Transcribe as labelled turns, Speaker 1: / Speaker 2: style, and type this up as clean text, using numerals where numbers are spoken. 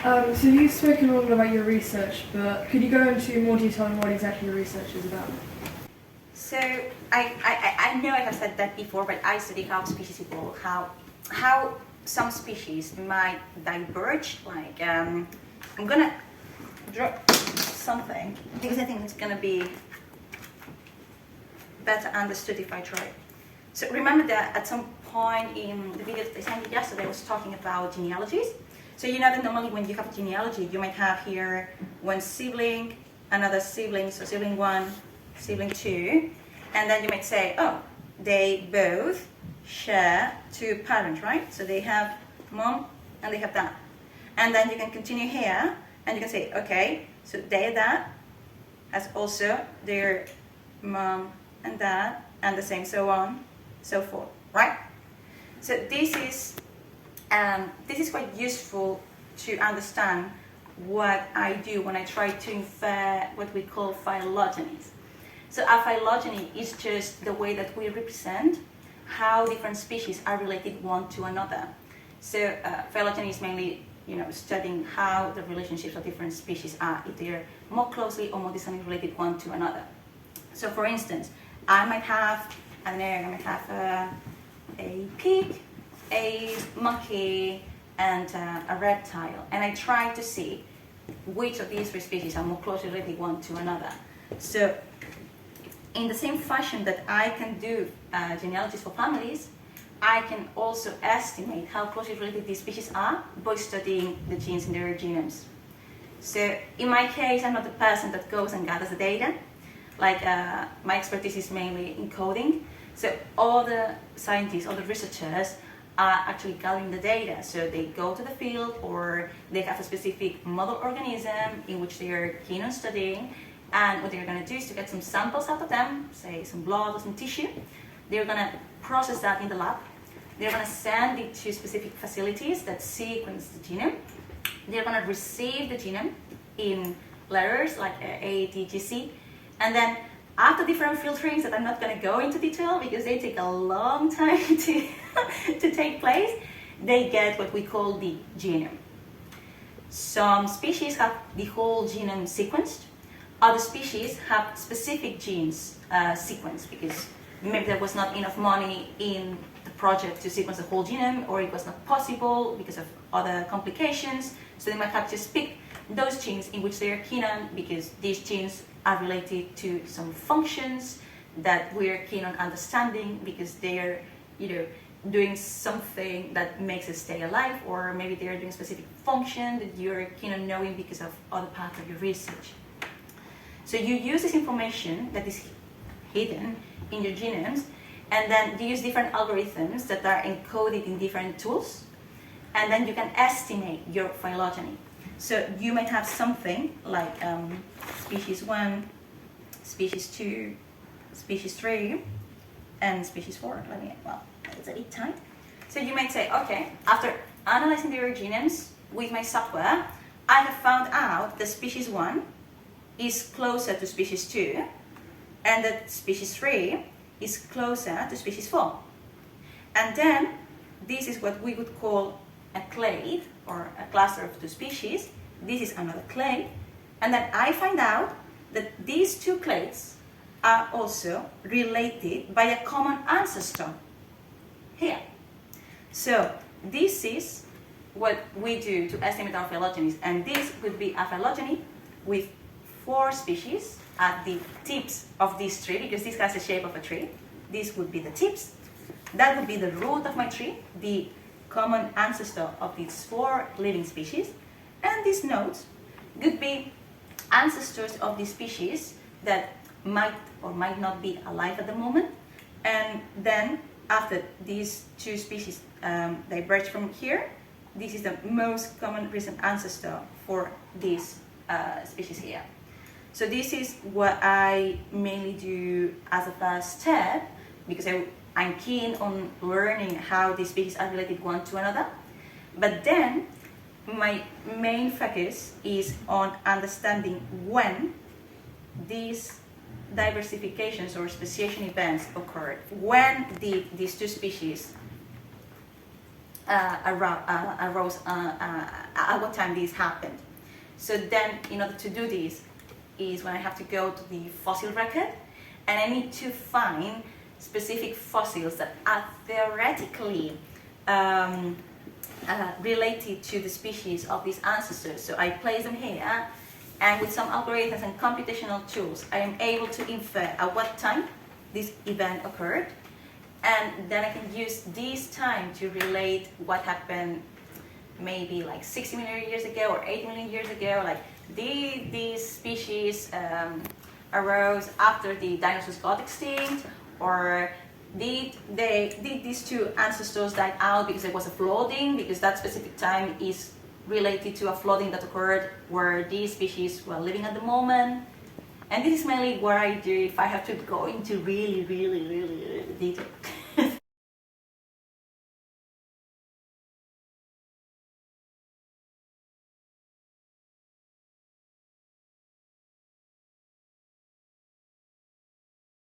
Speaker 1: So you've spoken a lot about your research, but could you go into more detail on what exactly your research is about?
Speaker 2: So I know I have said that before, but I study how species evolve, how some species might diverge. Like I'm gonna draw something because I think it's gonna be better understood if I try. So remember that at some point in the video that I sent you yesterday, I was talking about genealogies. So you know that normally when you have a genealogy, you might have here one sibling, another sibling, so sibling 1, sibling 2, and then you might say, oh, they both share 2 parents, right? So they have mom and they have dad. And then you can continue here and you can say, okay, so their dad has also their mom and dad and the same, so on, so forth, right? So this is quite useful to understand what I do when I try to infer what we call phylogenies. So a phylogeny is just the way that we represent how different species are related one to another. So phylogeny is mainly, studying how the relationships of different species are, if they are more closely or more distantly related one to another. So for instance, I might have, a pig, a monkey, and a reptile, and I try to see which of these 3 species are more closely related one to another. So in the same fashion that I can do genealogies for families, I can also estimate how closely related these species are by studying the genes in their genomes. So in my case, I'm not the person that goes and gathers the data. Like my expertise is mainly in coding. So all the scientists, all the researchers are actually gathering the data. So they go to the field or they have a specific model organism in which they are keen on studying. And what they're going to do is to get some samples out of them, say some blood or some tissue. They're going to process that in the lab. They're going to send it to specific facilities that sequence the genome. They're going to receive the genome in letters like A, T, G, C. And then after different filterings that I'm not going to go into detail because they take a long time to take place, they get what we call the genome. Some species have the whole genome sequenced. Other species have specific genes sequenced because maybe there was not enough money in the project to sequence the whole genome, or it was not possible because of other complications. So they might have just picked those genes in which they are keen on because these genes are related to some functions that we are keen on understanding because they are either doing something that makes us stay alive, or maybe they are doing a specific function that you're keen on knowing because of other parts of your research. So you use this information that is hidden in your genomes, and then you use different algorithms that are encoded in different tools, and then you can estimate your phylogeny. So you might have something like species 1, species 2, species 3, and species 4. It's a bit tight. So you might say, okay, after analyzing their genomes with my software, I have found out that species 1 is closer to species 2, and that species 3 is closer to species 4. And then this is what we would call a clade, or a cluster of 2 species. This is another clade. And then I find out that these 2 clades are also related by a common ancestor here. So this is what we do to estimate our phylogenies. And this would be a phylogeny with 4 species at the tips of this tree, because this has the shape of a tree. This would be the tips. That would be the root of my tree, the common ancestor of these 4 living species. And these nodes would be ancestors of the species that might or might not be alive at the moment. And then after these 2 species diverge from here, this is the most common recent ancestor for this species here. So this is what I mainly do as a first step, because I'm keen on learning how these species are related one to another. But then my main focus is on understanding when these diversifications or speciation events occurred, when these 2 species arose at what time this happened. So then, in order to do this, is when I have to go to the fossil record, and I need to find specific fossils that are theoretically related to the species of these ancestors. So I place them here, and with some algorithms and computational tools, I am able to infer at what time this event occurred, and then I can use this time to relate what happened maybe like 60 million years ago or 8 million years ago. Like, did these species arose after the dinosaurs got extinct, or did these two ancestors die out because there was a flooding, because that specific time is related to a flooding that occurred where these species were living at the moment. And this is mainly what I do if I have to go into really detail.